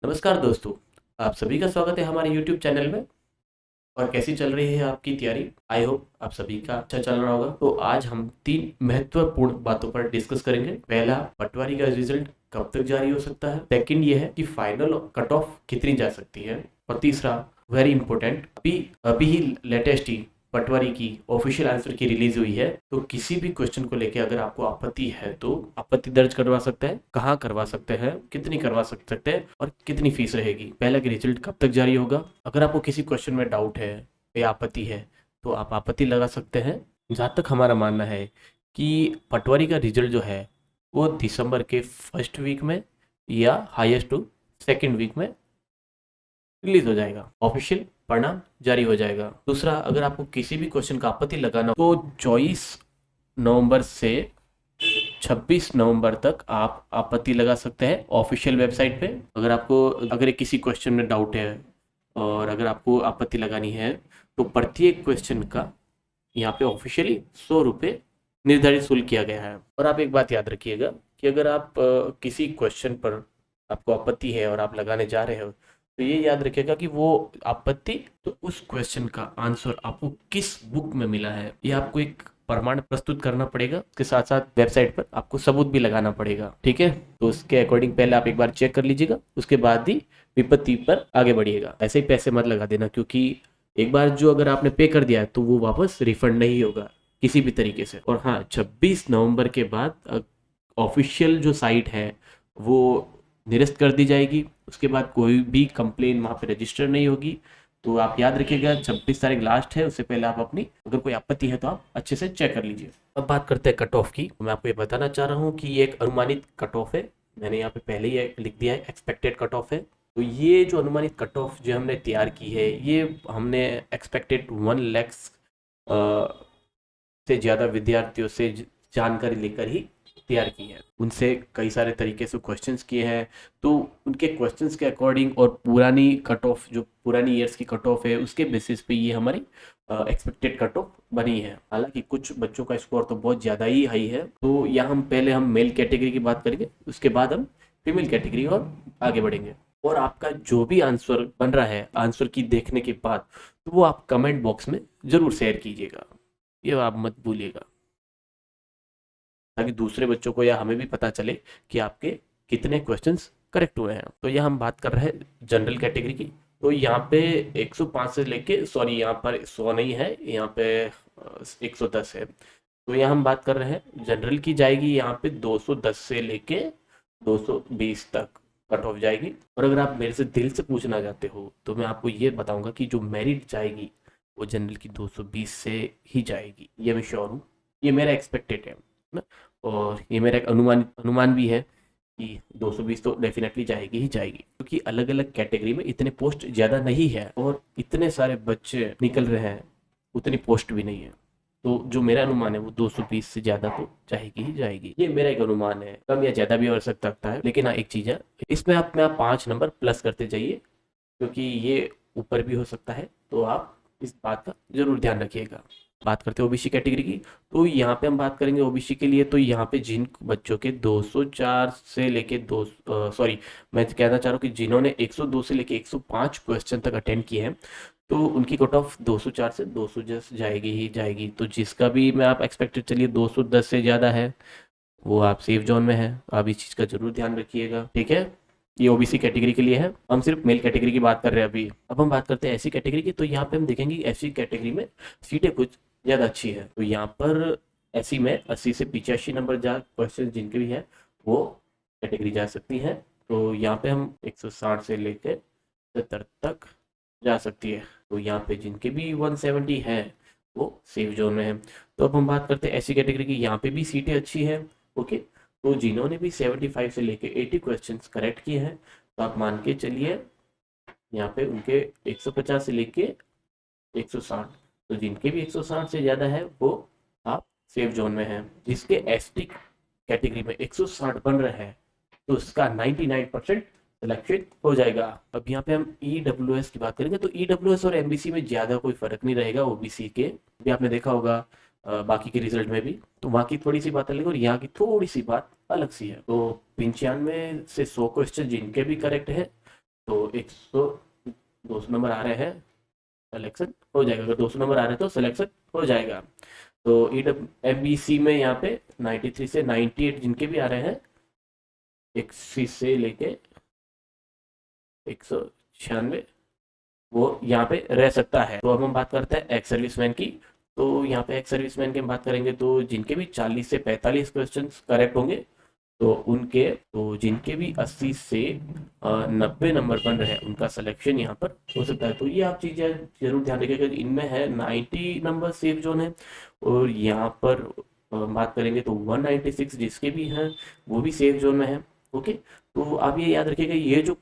नमस्कार दोस्तों, आप सभी का स्वागत है हमारे YouTube चैनल में। और कैसी चल रही है आपकी तैयारी? आई होप आप सभी का अच्छा चल रहा होगा। तो आज हम 3 महत्वपूर्ण बातों पर डिस्कस करेंगे। पहला, पटवारी का रिजल्ट कब तक जारी हो सकता है। सेकंड ये है कि फाइनल कट ऑफ कितनी जा सकती है। और तीसरा, वेरी इंपॉर्टेंट, अभी अभी ही लेटेस्ट ही पटवारी की ऑफिशियल आंसर की रिलीज हुई है। तो किसी भी क्वेश्चन को लेके अगर आपको आपत्ति है तो आपत्ति दर्ज करवा सकते हैं। कहाँ करवा सकते हैं, कितनी करवा सकते हैं और कितनी फीस रहेगी। पहला कि रिजल्ट कब तक जारी होगा। अगर आपको किसी क्वेश्चन में डाउट है या आपत्ति है तो आप आपत्ति लगा सकते हैं। जहाँ तक हमारा मानना है कि पटवारी का रिजल्ट जो है वो दिसंबर के फर्स्ट वीक में या हाईएस्ट टू सेकेंड वीक में रिलीज हो जाएगा। ऑफिशियल परिणाम जारी हो जाएगा। दूसरा, अगर आपको किसी भी क्वेश्चन का आपत्ति लगाना हो तो 24 नवंबर से 26 नवंबर तक आप आपत्ति लगा सकते हैं ऑफिशियल वेबसाइट पे। अगर किसी क्वेश्चन में डाउट है और अगर आपको आपत्ति लगानी है तो प्रत्येक क्वेश्चन का यहाँ पे ऑफिशियली 100 रुपये निर्धारित शुल्क किया गया है। और आप एक बात याद रखिएगा कि अगर आप किसी क्वेश्चन पर आपको आपत्ति है और आप लगाने जा रहे हो तो ये याद रखिएगा कि वो आपत्ति तो उस क्वेश्चन का आंसर आपको किस बुक में मिला है ये आपको एक प्रमाण प्रस्तुत करना पड़ेगा। इसके साथ साथ वेबसाइट पर आपको सबूत भी लगाना पड़ेगा। ठीक है, तो उसके अकॉर्डिंग पहले आप एक बार चेक कर लीजिएगा, उसके बाद ही विपत्ति पर आगे बढ़िएगा। ऐसे ही पैसे मत लगा देना, क्योंकि एक बार जो अगर आपने पे कर दिया है तो वो वापस रिफंड नहीं होगा किसी भी तरीके से। और हाँ, 26 नवंबर के बाद ऑफिशियल जो साइट है वो निरस्त कर दी जाएगी। उसके बाद कोई भी कंप्लेन वहाँ पे रजिस्टर नहीं होगी। तो आप याद रखिएगा 26 तारीख लास्ट है, उससे पहले आप अपनी अगर कोई आपत्ति है तो आप अच्छे से चेक कर लीजिए। अब बात करते हैं कट ऑफ की। मैं आपको ये बताना चाह रहा हूँ कि ये एक अनुमानित कट ऑफ है। मैंने यहाँ पे पहले ही लिख दिया है एक्सपेक्टेड कट ऑफ है। तो ये जो अनुमानित कट ऑफ जो हमने तैयार की है ये हमने एक्सपेक्टेड 1 लाख से ज़्यादा विद्यार्थियों से जानकारी लेकर ही तैयार की है। उनसे कई सारे तरीके से क्वेश्चंस किए हैं, तो उनके क्वेश्चंस के अकॉर्डिंग और पुरानी कट ऑफ जो पुरानी ईयर्स की कट ऑफ है उसके बेसिस पे ये हमारी एक्सपेक्टेड कट ऑफ बनी है। हालांकि कुछ बच्चों का स्कोर तो बहुत ज़्यादा ही हाई है। तो यहाँ हम मेल कैटेगरी की बात करेंगे, उसके बाद हम फीमेल कैटेगरी और आगे बढ़ेंगे। और आपका जो भी आंसर बन रहा है आंसर की देखने के बाद तो वो आप कमेंट बॉक्स में ज़रूर शेयर कीजिएगा, ये आप मत भूलिएगा, ताकि दूसरे बच्चों को या हमें भी पता चले कि आपके कितने क्वेश्चंस करेक्ट हुए हैं। तो यहाँ हम बात कर रहे हैं जनरल कैटेगरी की। तो यहाँ पे 105 से लेके, सॉरी यहाँ पर 100 नहीं है, यहाँ पे 110 है। तो यहाँ हम बात कर रहे हैं जनरल की जाएगी यहाँ पे 210 से लेके 220 तक कट ऑफ जाएगी। और अगर आप मेरे से दिल से पूछना चाहते हो तो मैं आपको ये बताऊंगा कि जो मेरिट जाएगी वो जनरल की 220 से ही जाएगी, ये मैं श्योर हूँ। ये मेरा एक्सपेक्टेड है ना, और ये मेरा एक अनुमान भी है कि 220 तो डेफिनेटली जाएगी ही जाएगी, क्योंकि अलग अलग कैटेगरी में इतने पोस्ट ज़्यादा नहीं है और इतने सारे बच्चे निकल रहे हैं, उतनी पोस्ट भी नहीं है। तो जो मेरा अनुमान है वो 220 से ज़्यादा तो जाएगी ही जाएगी। ये मेरा एक अनुमान है, कम या ज़्यादा भी हो सकता है। लेकिन हाँ, एक चीज़ है, इसमें आप 5 नंबर प्लस करते जाइए, क्योंकि ये ऊपर भी हो सकता है। तो आप इस बात का जरूर ध्यान रखिएगा। बात करते हैं ओबीसी कैटेगरी की। तो यहाँ पे हम बात करेंगे ओबीसी के लिए। तो यहाँ पे जिन बच्चों के 204 से लेके मैं कहना चाह रहा हूँ कि जिन्होंने 102 से लेके 105 क्वेश्चन तक अटेंड किए हैं तो उनकी कट ऑफ 204 से 210 जाएगी ही जाएगी। तो जिसका भी मैं आप एक्सपेक्टेड चलिए 210 से ज़्यादा है वो आप सेफ जोन में है। आप इस चीज़ का जरूर ध्यान रखिएगा, ठीक है। ये ओबीसी कैटेगरी के लिए है। हम सिर्फ मेल कैटेगरी की बात कर रहे हैं अभी। अब हम बात करते हैं एससी कैटेगरी की। तो यहाँ पे हम देखेंगे एससी कैटेगरी में सीटें कुछ ज़्यादा अच्छी है। तो यहाँ पर एससी में 80 से 85 नंबर जा क्वेश्चन जिनके भी हैं वो कैटेगरी जा सकती है। तो यहाँ पे हम 160 से लेकर 70 तक जा सकती है। तो यहाँ पे जिनके भी 170 है वो सेफ जोन में है। तो अब हम बात करते हैं एससी कैटेगरी की। यहाँ पे भी सीटें अच्छी है, ओके। तो जिन्होंने भी 75 से लेके 80 क्वेश्चंस करेक्ट किए हैं तो आप मान के चलिए यहाँ पे उनके 150 से लेके 160। तो जिनके भी 160 से ज़्यादा है वो आप सेफ जोन में हैं। जिसके एसटी कैटेगरी में 160 बन रहे हैं तो उसका 99% सिलेक्शन हो जाएगा। अब यहाँ पे हम ईडब्ल्यूएस की बात करेंगे। तो ईडब्ल्यूएस और एमबीसी में ज़्यादा कोई फर्क नहीं रहेगा ओबीसी के, भी आपने देखा होगा बाकी के रिजल्ट में भी। तो वहाँ की थोड़ी सी बात अलग और यहाँ की थोड़ी सी बात अलग सी है। तो 95 से 100 क्वेश्चन जिनके भी करेक्ट है तो 200 नंबर आ रहे हैं, सिलेक्शन हो जाएगा। अगर 200 नंबर आ रहे हैं तो सिलेक्शन हो जाएगा। तो EWMBC में यहाँ पे 93 से 98 जिनके भी आ रहे हैं, 81 से लेके 196, वो यहाँ पे रह सकता है। तो अब हम बात करते हैं एक्स सर्विसमैन की। तो यहाँ पे एक्स सर्विसमैन की हम बात करेंगे तो जिनके भी 40 से 45 क्वेश्चन करेक्ट होंगे, तो जिनके भी 80 से 90 नंबर बन रहे हैं, उनका सिलेक्शन यहाँ पर हो सकता है। तो ये आप चीज़ें जरूर ध्यान रखिएगा। इनमें है 90 नंबर सेफ जोन है, और यहाँ पर बात करेंगे तो 196 जिसके भी हैं वो भी सेफ जोन में है। ओके, तो आप ये याद रखिएगा, ये जो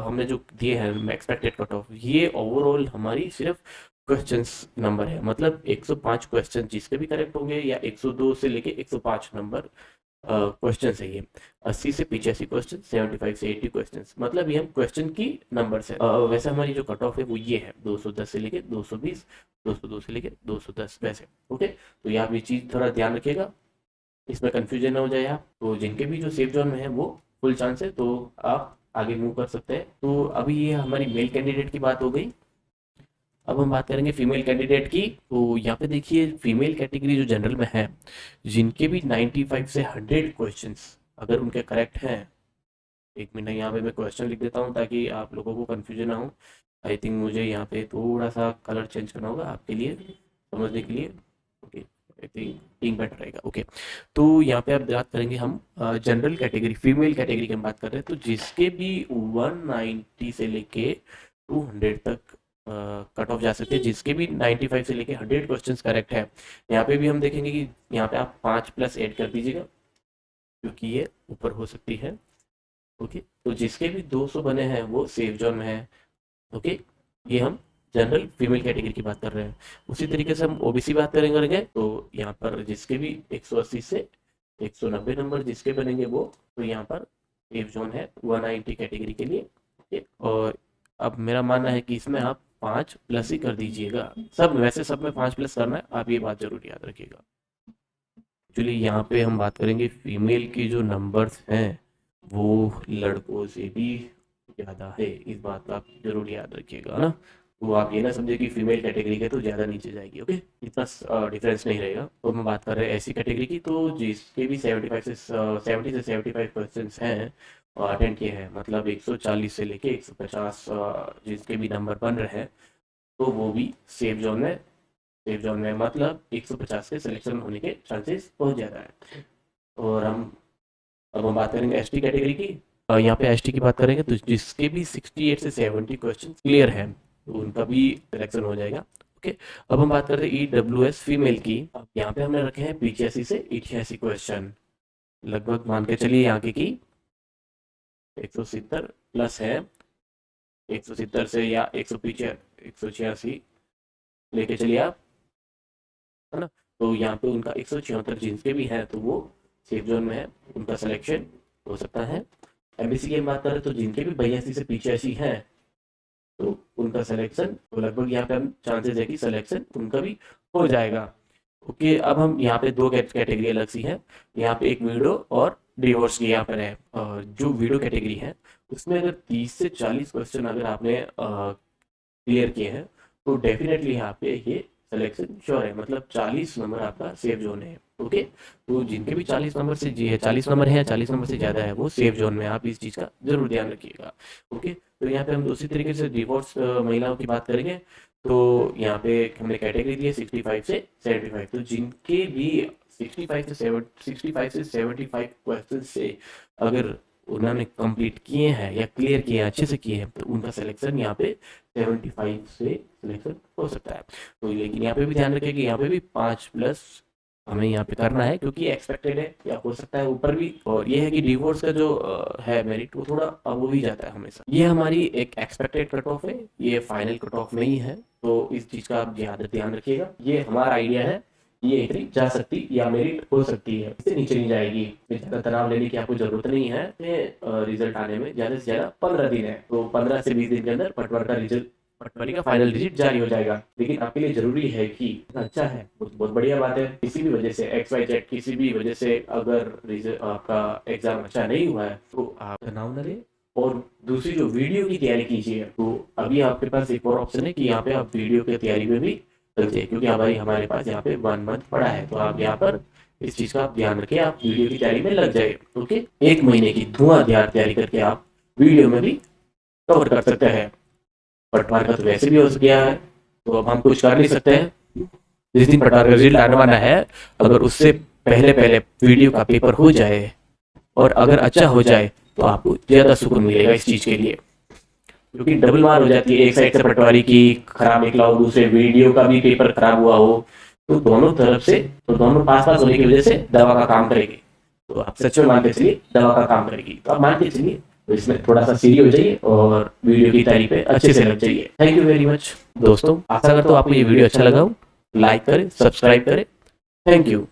हमने जो दिए हैं एक्सपेक्टेड कट ऑफ, ये ओवरऑल हमारी सिर्फ क्वेश्चंस नंबर है। मतलब 105 क्वेश्चन जिसके भी करेक्ट होंगे, या 102 से लेके 105 नंबर क्वेश्चन है ये। 80 से 85 क्वेश्चन, 75 से 80 क्वेश्चन, मतलब ये हम क्वेश्चन की नंबर है। वैसे हमारी जो कट ऑफ है वो ये है 210 से लेके 220, 202 से लेके 210 वैसे। ओके, तो ये आप ये चीज़ थोड़ा ध्यान रखिएगा, इसमें कंफ्यूजन ना हो जाए आप। तो जिनके भी जो सेफ जोन में है वो फुल चांस है, तो आप आगे मूव कर सकते हैं। तो अभी ये हमारी मेल कैंडिडेट की बात हो गई। अब हम बात करेंगे फीमेल कैंडिडेट की। तो यहाँ पे देखिए फीमेल कैटेगरी जो जनरल में है, जिनके भी 95 से 100 क्वेश्चंस अगर उनके करेक्ट हैं, एक मिनट यहाँ पे मैं क्वेश्चन लिख देता हूँ ताकि आप लोगों को कंफ्यूजन ना हो। आई थिंक मुझे यहाँ पे थोड़ा सा कलर चेंज करना होगा आपके लिए समझने के लिए। Okay, I think pink better रहेगा। ओके, तो यहाँ पे आप बात करेंगे हम जनरल कैटेगरी, फीमेल कैटेगरी की हम बात कर रहे हैं। तो जिसके भी 190 से लेके 200 तक कट ऑफ जा सकते हैं, जिसके भी 95 से लेके 100 क्वेश्चंस करेक्ट है। यहाँ पे भी हम देखेंगे कि यहाँ पे आप 5+ ऐड कर दीजिएगा, क्योंकि ये ऊपर हो सकती है। ओके, तो जिसके भी 200 बने हैं वो सेफ जोन में है। ओके, ये हम जनरल फीमेल कैटेगरी की बात कर रहे हैं। उसी तरीके से हम ओबीसी बात करेंगे। तो यहाँ पर जिसके भी 180 से 190 नंबर जिसके बनेंगे वो, तो यहाँ पर सेफ जोन है 190 कैटेगरी के लिए। ओके, और अब मेरा मानना है कि इसमें आप 5+ ही कर दीजिएगा। वैसे सब में 5+ करना है, आप ये बात जरूर याद रखिएगा। एक्चुअली यहाँ पे हम बात करेंगे फीमेल की जो नंबर्स हैं वो लड़कों से भी ज़्यादा है, इस बात का आप जरूर याद रखिएगा ना। तो आप ये ना समझे कि फीमेल कैटेगरी के तो ज़्यादा नीचे जाएगी। ओके, इतना डिफरेंस नहीं रहेगा। तो हम बात कर रहे हैं ऐसी कैटेगरी की, तो जिसके भी 70 से 75 क्वेश्चन हैं अटेंड किए हैं, मतलब 140 से लेके 150 जिसके भी नंबर बन रहे हैं, तो वो भी सेफ जोन में। सेफ जोन में मतलब 150 के सिलेक्शन होने के चांसेस बहुत ज़्यादा है। और अब हम बात करेंगे एसटी कैटेगरी की। यहाँ पे एसटी की बात करेंगे तो जिसके भी 68 से 70 क्वेश्चन क्लियर हैं, तो उनका भी सिलेक्शन हो जाएगा। ओके, अब हम बात करते हैं EWS फीमेल की। अब यहाँ पे हमने रखे हैं 85 से 88 क्वेश्चन, लगभग मान के चलिए यहाँ की 170+ है। 170 से या 185 लेके चलिए आप, है ना। तो यहाँ पे उनका 176 जिनके भी है तो वो सेफ जोन में है, उनका सिलेक्शन हो सकता है। एमबीसी की बात करें तो जिनके भी 82 से 85 हैं, तो उनका सिलेक्शन, तो लगभग यहाँ पे हम चांसेस है कि सिलेक्शन उनका भी हो जाएगा। ओके, अब हम यहाँ पे 2 कैटेगरी अलग सी है। यहाँ पे एक वीडियो और डिवोर्स की यहाँ पर है। जो वीडियो कैटेगरी है उसमें अगर 30 से 40 क्वेश्चन अगर आपने क्लियर किए हैं, तो डेफिनेटली यहाँ पे ये सिलेक्शन श्योर है, मतलब 40 नंबर आपका सेफ जोन है। ओके, तो जिनके भी 40 नंबर से जी है, 40 नंबर है, 40 नंबर से ज़्यादा है, वो सेफ जोन में, आप इस चीज़ का जरूर ध्यान रखिएगा। ओके, तो यहाँ पे हम दूसरी तरीके से डिवोर्स महिलाओं की बात करेंगे। तो यहाँ पे हमने कैटेगरी दी है 65 से 75। तो जिनके भी 65 से 75 क्वेश्चन से अगर उन्होंने कंप्लीट किए हैं या क्लियर किए हैं, अच्छे से किए हैं, तो उनका सिलेक्शन यहाँ पे 75 से सिलेक्शन हो सकता है। तो लेकिन यहाँ पे भी ध्यान रखें कि यहाँ पे भी 5+ हमें यहाँ पे करना है, क्योंकि एक्सपेक्टेड है, या हो सकता है ऊपर भी। और ये है कि डिवोर्स का जो है मेरिट, वो थोड़ा अब ही जाता है हमेशा। ये हमारी एक एक्सपेक्टेड कट ऑफ है, ये फाइनल कट ऑफ नहीं है, तो इस चीज़ का आप ध्यान रखिएगा। ये हमारा आइडिया है, ये इतनी जा सकती या मेरिट हो सकती है, इससे नीचे नहीं जाएगी। ज़्यादा तनाव लेने की आपको जरूरत नहीं है। रिजल्ट आने में ज़्यादा से ज़्यादा 15 दिन है, तो 15 से 20 दिन के अंदर पटवारी का फाइनल रिजल्ट जारी हो जाएगा। लेकिन आपके लिए जरूरी है कि अच्छा है, बहुत बढ़िया बात है। किसी भी वजह से XYZ किसी भी वजह से अगर आपका एग्जाम अच्छा नहीं हुआ है, तो आप तनाव न लें और दूसरी जो वीडियो की तैयारी कीजिए, तो अभी आपके पास एक और ऑप्शन है कि यहाँ पे आप वीडियो की तैयारी में भी लग जाए, क्योंकि हमारे पास यहाँ पे 1 मंथ पड़ा है। तो आप यहाँ पर इस चीज का ध्यान रखें, आप वीडियो की तैयारी में लग जाए। ओके, 1 महीने की धुआंधार तैयारी करके आप वीडियो में भी कवर कर सकते हैं। पटवार का तो वैसे भी हो गया है, तो अब हम कुछ कर नहीं सकते हैं। जिस दिन पटवार का रिजल्ट आने वाला है, अगर उससे पहले पहले वीडियो का पेपर हो जाए और अगर अच्छा हो जाए तो आपको ज्यादा सुकून मिलेगा इस चीज के लिए, क्योंकि डबल मार हो जाती है। एक साइड से पटवारी की खराब निकला हो, दूसरे वीडियो का भी पेपर खराब हुआ हो, तो दोनों तरफ से, तो दोनों पास पास होने की वजह से दवा का काम करेगी। तो आप सच में मान के चलिए दवा का काम करेगी, तो आप मान के चलिए। तो इसमें थोड़ा सा सीरियस हो जाइए और वीडियो की तैयारी पे अच्छे से लग जाइए। थैंक यू वेरी मच दोस्तों, आशा करता हूँ आपको ये वीडियो अच्छा लगा हो। लाइक करें, सब्सक्राइब करें। Thank you.